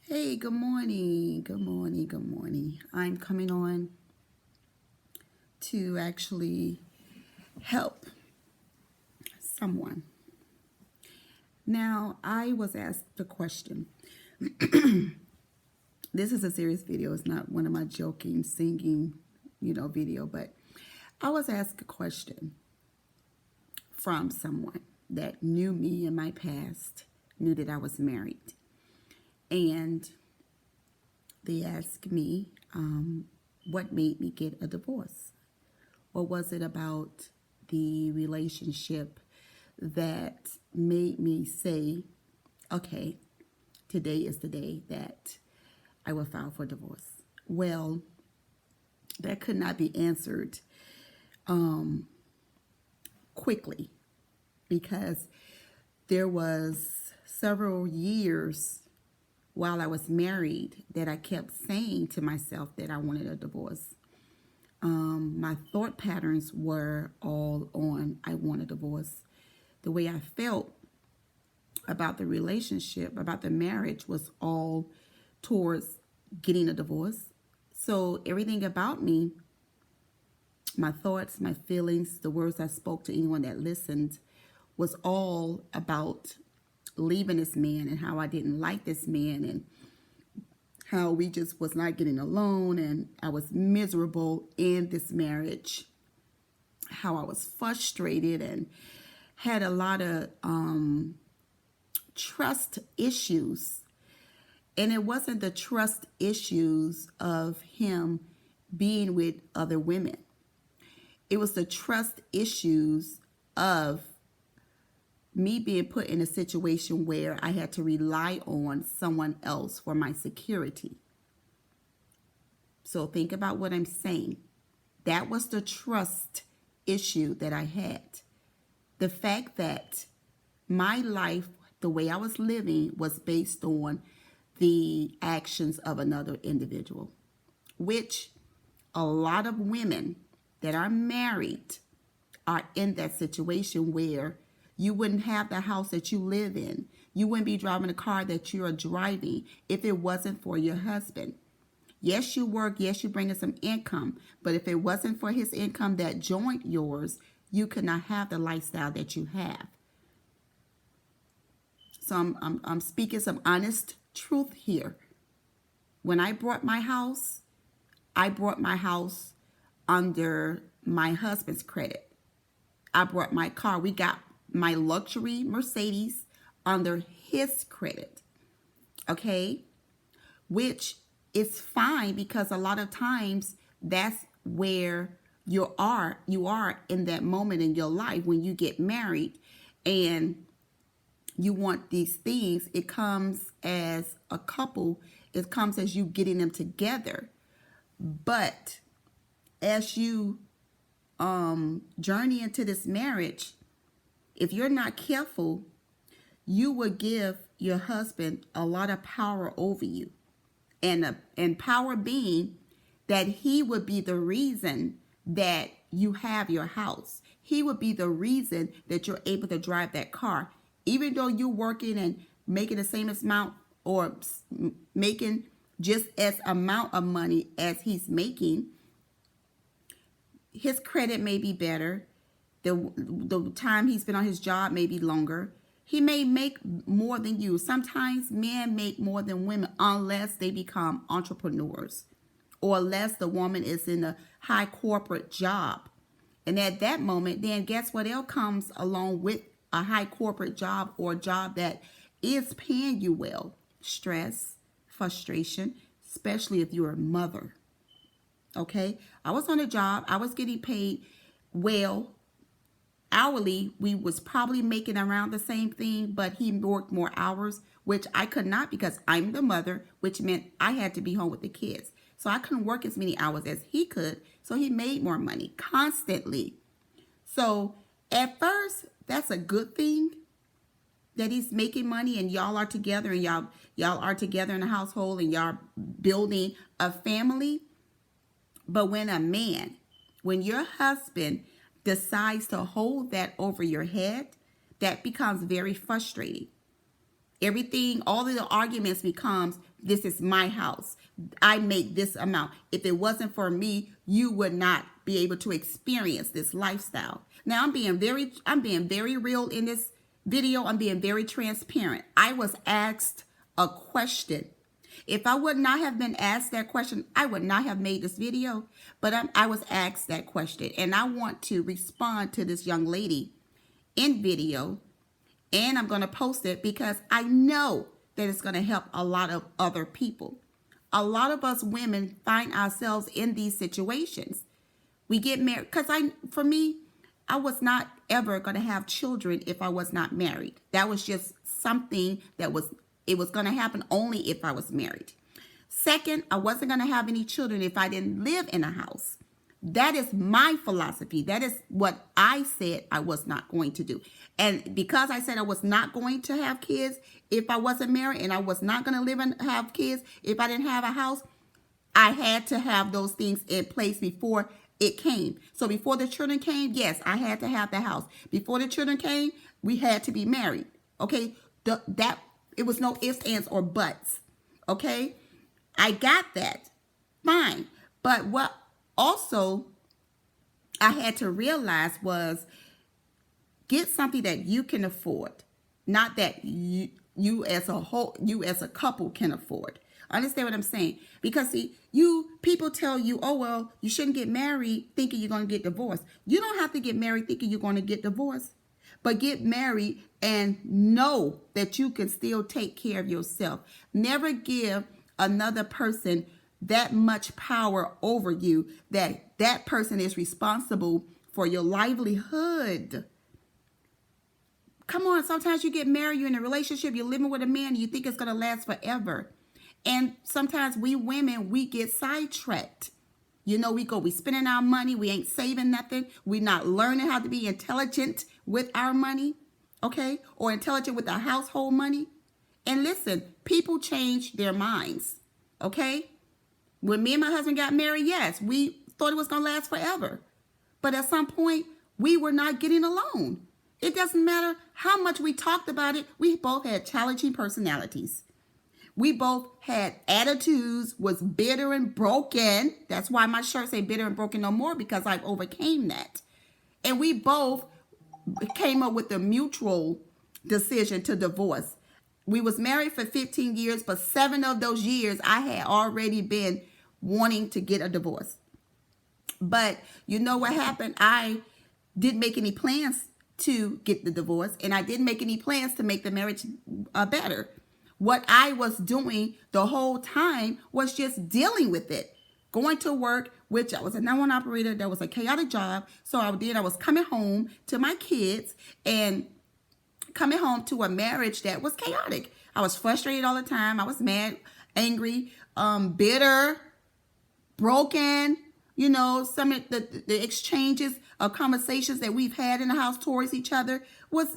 Hey, good morning. Good morning. Good morning. I'm coming on to actually help someone. Now, I was asked the question. This is a serious video. It's not one of my joking, singing, video, but I was asked a question from someone that knew me in my past, knew that I was married. And they asked me, what made me get a divorce? What was it about the relationship that made me say, okay, today is the day that I will file for divorce? Well, that could not be answered quickly because there was several years while I was married that I kept saying to myself that I wanted a divorce. My thought patterns were all on I want a divorce. The way I felt about the relationship, about the marriage, was all towards getting a divorce. So everything about me, my thoughts, my feelings, the words I spoke to anyone that listened, was all about leaving this man and how I didn't like this man and how we just was not getting along and I was miserable in this marriage, how I was frustrated and had a lot of trust issues. And it wasn't the trust issues of him being with other women. It was the trust issues of me being put in a situation where I had to rely on someone else for my security. So think about what I'm saying. That was the trust issue that I had. The fact that my life, the way I was living, was based on the actions of another individual, which a lot of women that are married are in that situation where you wouldn't have the house that you live in. You wouldn't be driving the car that you are driving if it wasn't for your husband. Yes, you work. Yes, you bring in some income. But if it wasn't for his income that joined yours, you could not have the lifestyle that you have. So I'm speaking some honest truth here. When I bought my house under my husband's credit. I bought my car. We got my luxury Mercedes under his credit. Okay? Which is fine because a lot of times that's where you are in that moment in your life when you get married and you want these things. It comes as a couple. It comes as you getting them together. But as you journey into this marriage, if you're not careful, you will give your husband a lot of power over you. And power being that he would be the reason that you have your house. He would be the reason that you're able to drive that car. Even though you're working and making the same amount or making just as amount of money as he's making, his credit may be better. The time he spent on his job may be longer. He may make more than you. Sometimes men make more than women unless they become entrepreneurs or unless the woman is in a high corporate job. And at that moment, then guess what else comes along with a high corporate job or a job that is paying you well? Stress, frustration, especially if you're a mother. Okay, I was on a job. I was getting paid well. Hourly, we was probably making around the same thing, but he worked more hours, which I could not because I'm the mother, which meant I had to be home with the kids. So I couldn't work as many hours as he could. So he made more money constantly. So at first, that's a good thing that he's making money and y'all are together and y'all are together in a household and y'all building a family. But when your husband decides to hold that over your head, that becomes very frustrating. Everything, all of the arguments becomes This is my house. I make this amount. If it wasn't for me, you would not be able to experience this lifestyle. Now I'm being very real in this video. I'm being very transparent. I was asked a question. If I would not have been asked that question, I would not have made this video. But I was asked that question, and I want to respond to this young lady in video, and I'm going to post it because I know that it's going to help a lot of other people. A lot of us women find ourselves in these situations. We get married because for me, I was not ever going to have children if I was not married. That was just something that was going to happen only if I was married. Second, I wasn't going to have any children if I didn't live in a house. That is my philosophy. That is what I said I was not going to do. And because I said I was not going to have kids if I wasn't married, and I was not going to live and have kids if I didn't have a house, I had to have those things in place before it came. So before the children came, yes, I had to have the house. Before the children came, we had to be married. Okay? It was no ifs, ands, or buts. Okay? I got that. Fine. But what also I had to realize was get something that you can afford, not that you as a couple can afford. Understand what I'm saying? Because see, people tell you, oh, well, you shouldn't get married thinking you're going to get divorced. You don't have to get married thinking you're going to get divorced. But get married and know that you can still take care of yourself. Never give another person that much power over you that person is responsible for your livelihood. Come on, sometimes you get married, you're in a relationship, you're living with a man, and you think it's going to last forever. And sometimes we women, we get sidetracked. You know, we spending our money, we ain't saving nothing. We're not learning how to be intelligent with our money, okay? Or intelligent with our household money. And listen, people change their minds, okay? When me and my husband got married, yes, we thought it was going to last forever. But at some point, we were not getting along. It doesn't matter how much we talked about it. We both had challenging personalities. We both had attitudes, was bitter and broken. That's why my shirt say bitter and broken no more, because I've overcame that. And we both came up with a mutual decision to divorce. We was married for 15 years, but 7 of those years I had already been wanting to get a divorce. But you know what happened? I didn't make any plans to get the divorce, and I didn't make any plans to make the marriage better. What I was doing the whole time was just dealing with it. Going to work, which I was a 911 operator. That was a chaotic job. So I was coming home to my kids and coming home to a marriage that was chaotic. I was frustrated all the time. I was mad, angry, bitter, broken. You know, some of the exchanges of conversations that we've had in the house towards each other was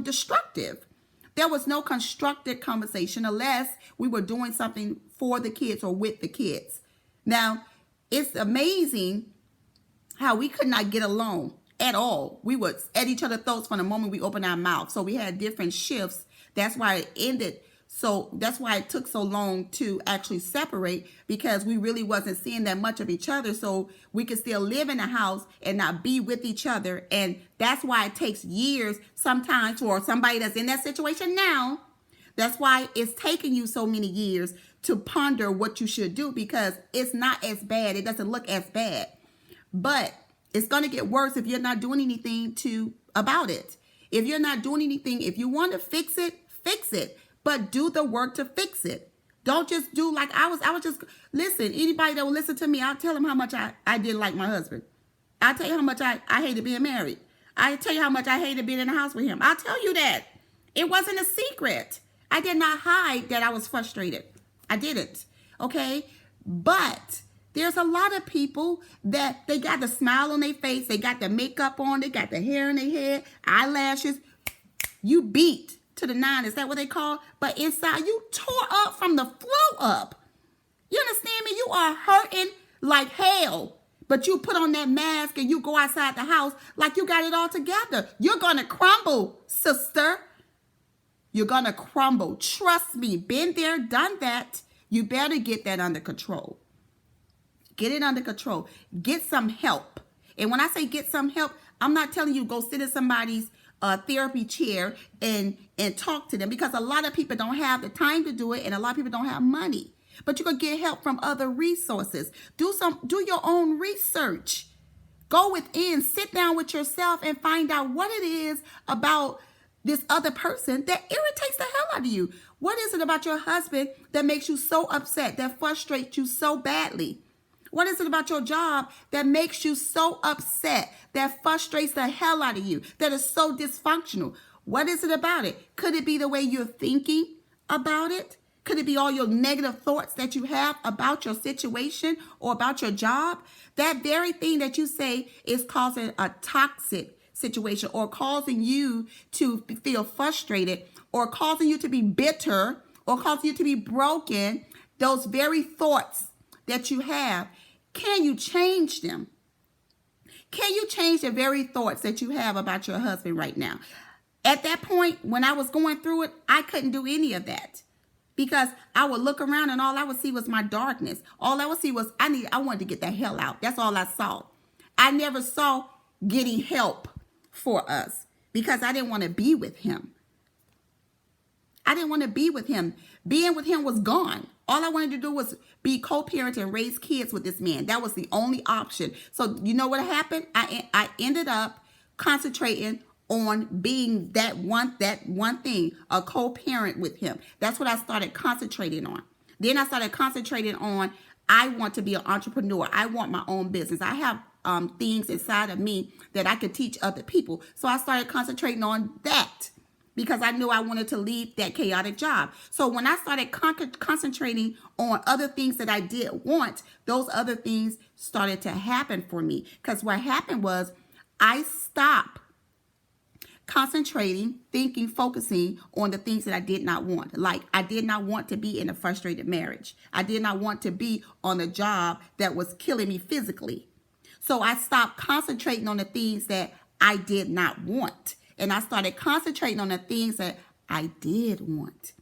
destructive. There was no constructive conversation unless we were doing something for the kids or with the kids. Now, it's amazing how we could not get along at all. We would at each other's throats from the moment we opened our mouth. So we had different shifts. That's why it ended. So that's why it took so long to actually separate, because we really wasn't seeing that much of each other. So we could still live in a house and not be with each other. And that's why it takes years sometimes for somebody that's in that situation now. That's why it's taking you so many years to ponder what you should do, because it's not as bad. It doesn't look as bad. But it's going to get worse if you're not doing anything about it. If you're not doing anything, if you want to fix it, fix it. But do the work to fix it. Don't just do like I was just, listen, anybody that will listen to me, I'll tell them how much I didn't like my husband. I'll tell you how much I hated being married. I'll tell you how much I hated being in the house with him. I'll tell you that. It wasn't a secret. I did not hide that I was frustrated. I didn't. Okay? But there's a lot of people that they got the smile on their face. They got the makeup on. They got the hair in their head, eyelashes. You beat to the 9, is that what they call? But inside you tore up from the flow up. You understand me? You are hurting like hell. But you put on that mask and you go outside the house like you got it all together. You're going to crumble, sister. You're going to crumble. Trust me. Been there, done that. You better get that under control. Get it under control. Get some help. And when I say get some help, I'm not telling you go sit in somebody's therapy chair and talk to them, because a lot of people don't have the time to do it, and a lot of people don't have money. But you can get help from other resources. Do your own research. Go within, sit down with yourself and find out what it is about this other person that irritates the hell out of you. What is it about your husband that makes you so upset, that frustrates you so badly? What is it about your job that makes you so upset, that frustrates the hell out of you, that is so dysfunctional? What is it about it? Could it be the way you're thinking about it? Could it be all your negative thoughts that you have about your situation or about your job? That very thing that you say is causing a toxic situation, or causing you to feel frustrated, or causing you to be bitter, or causing you to be broken. Those very thoughts that you have, can you change them? Can you change the very thoughts that you have about your husband right now? At that point, when I was going through it, I couldn't do any of that, because I would look around and all I would see was my darkness. All I would see was I wanted to get the hell out. That's all I saw. I never saw getting help for us, because I didn't want to be with him. I didn't want to be with him. Being with him was gone. All I wanted to do was be co-parent and raise kids with this man. That was the only option. So you know what happened? I ended up concentrating on being that one thing, a co-parent with him. That's what I started concentrating on. Then I started concentrating on, I want to be an entrepreneur. I want my own business. I have things inside of me that I could teach other people. So I started concentrating on that, because I knew I wanted to leave that chaotic job. So when I started concentrating on other things that I did want, those other things started to happen for me. Because what happened was I stopped concentrating, thinking, focusing on the things that I did not want. Like, I did not want to be in a frustrated marriage. I did not want to be on a job that was killing me physically. So I stopped concentrating on the things that I did not want. And I started concentrating on the things that I did want.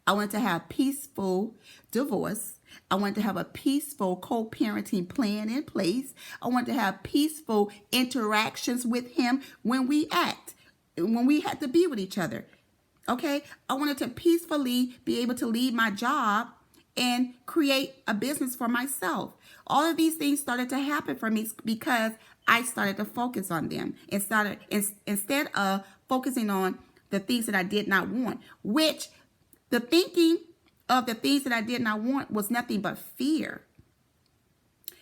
I wanted to have peaceful divorce. I wanted to have a peaceful co-parenting plan in place. I wanted to have peaceful interactions with him when we had to be with each other. Okay? I wanted to peacefully be able to leave my job and create a business for myself. All of these things started to happen for me because I started to focus on them instead of focusing on the things that I did not want, which the thinking of the things that I did not want was nothing but fear.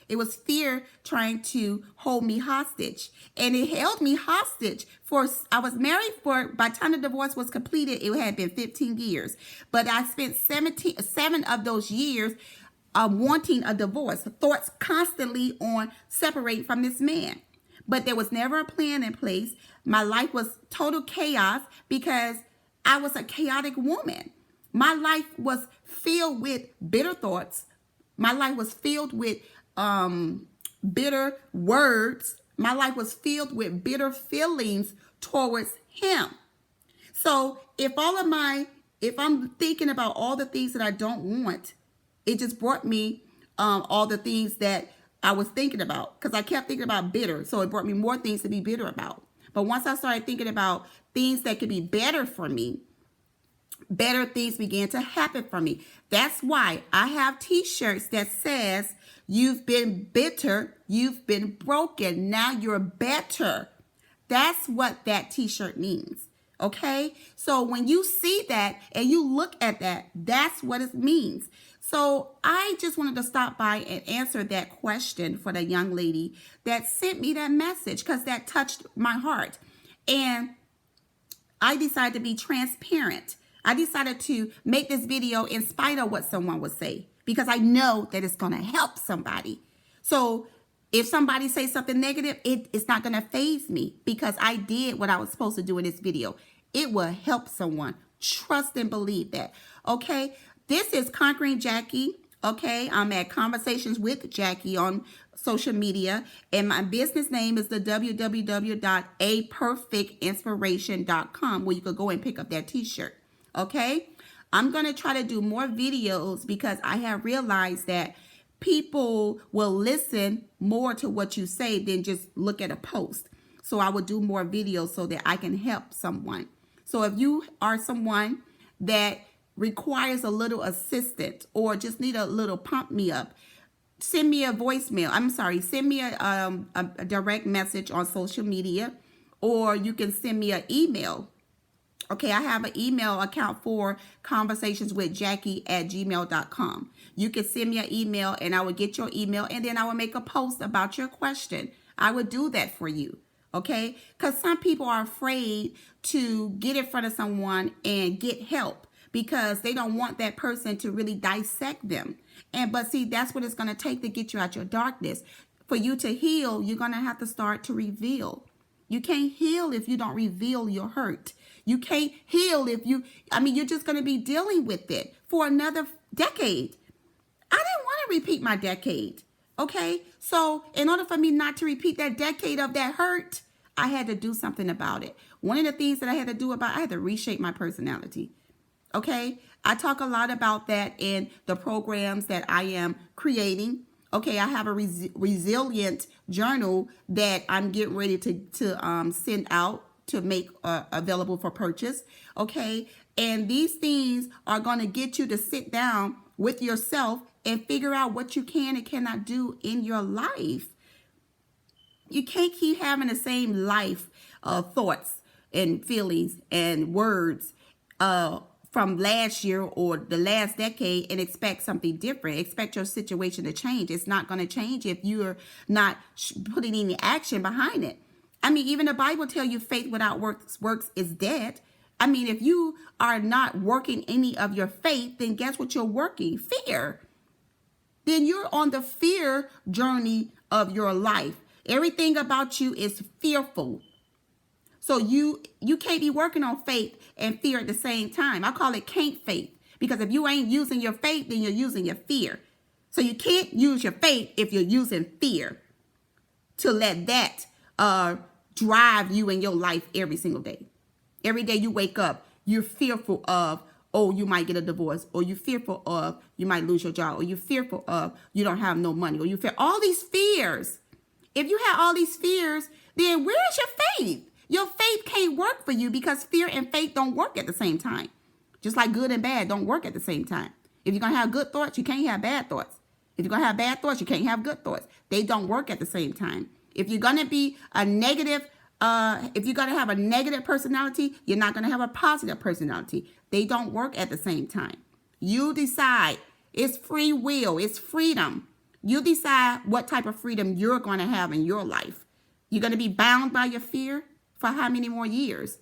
It was fear trying to hold me hostage, and it held me hostage I was married by the time the divorce was completed, it had been 15 years, but I spent 7 of those years wanting a divorce, thoughts constantly on separating from this man. But there was never a plan in place. My life was total chaos because I was a chaotic woman. My life was filled with bitter thoughts. My life was filled with bitter words. My life was filled with bitter feelings towards him. So if I'm thinking about all the things that I don't want, it just brought me all the things that I was thinking about, because I kept thinking about bitter. So it brought me more things to be bitter about. But once I started thinking about things that could be better for me, better things began to happen for me. That's why I have t-shirts that says, you've been bitter, you've been broken, now you're better. That's what that t-shirt means. Okay? So when you see that and you look at that, that's what it means. So I just wanted to stop by and answer that question for the young lady that sent me that message, because that touched my heart. And I decided to be transparent. I decided to make this video in spite of what someone would say, because I know that it's going to help somebody. So if somebody says something negative, it's not going to faze me, because I did what I was supposed to do in this video. It will help someone. Trust and believe that. Okay? This is Conquering Jackie. Okay? I'm at Conversations with Jackie on social media. And my business name is the www.aperfectinspiration.com, where you could go and pick up that t-shirt. Okay? I'm going to try to do more videos because I have realized that people will listen more to what you say than just look at a post. So I will do more videos so that I can help someone. So if you are someone that requires a little assistance or just need a little pump me up, send me a voicemail. Send me a direct message on social media, or you can send me an email. Okay, I have an email account for conversationswithjackie@gmail.com. You can send me an email and I will get your email and then I will make a post about your question. I would do that for you. Okay, because some people are afraid to get in front of someone and get help because they don't want that person to really dissect them. But see, that's what it's going to take to get you out your darkness. For you to heal, you're going to have to start to reveal. You can't heal if you don't reveal your hurt. You can't heal if you're just going to be dealing with it for another decade. I didn't want to repeat my decade. Okay? So in order for me not to repeat that decade of that hurt, I had to do something about it. One of the things that I had to do I had to reshape my personality. Okay? I talk a lot about that in the programs that I am creating. Okay, I have a resilient journal that I'm getting ready to send out to make available for purchase. Okay, and these things are going to get you to sit down with yourself and figure out what you can and cannot do in your life. You can't keep having the same life thoughts and feelings and words from last year or the last decade and expect something different. Expect your situation to change. It's not going to change if you're not putting any action behind it. I mean, even the Bible tells you faith without works is dead. I mean, if you are not working any of your faith, then guess what you're working? Fear. Then you're on the fear journey of your life. Everything about you is fearful. So you can't be working on faith and fear at the same time. I call it can't faith, because if you ain't using your faith, then you're using your fear. So you can't use your faith if you're using fear to let that drive you in your life every single day. Every day you wake up, you're fearful of, oh, you might get a divorce, or you're fearful of you might lose your job, or you're fearful of you don't have no money, or you fear all these fears. If you have all these fears, then where's your faith? Your faith can't work for you because fear and faith don't work at the same time. Just like good and bad don't work at the same time. If you're going to have good thoughts, you can't have bad thoughts. If you're going to have bad thoughts, you can't have good thoughts. They don't work at the same time. If you're going to be a negative, if you're going to have a negative personality, you're not going to have a positive personality. They don't work at the same time. You decide. It's free will. It's freedom. You decide what type of freedom you're going to have in your life. You're going to be bound by your fear for how many more years?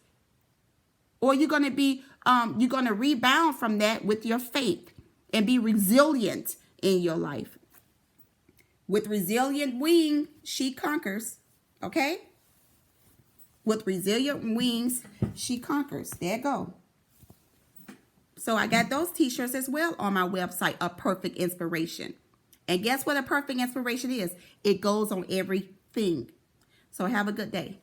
Or you're going to rebound from that with your faith and be resilient in your life. With resilient wings, she conquers. Okay? With resilient wings, she conquers. There you go. So I got those t-shirts as well on my website, A Perfect Inspiration. And guess what a perfect inspiration is? It goes on everything. So have a good day.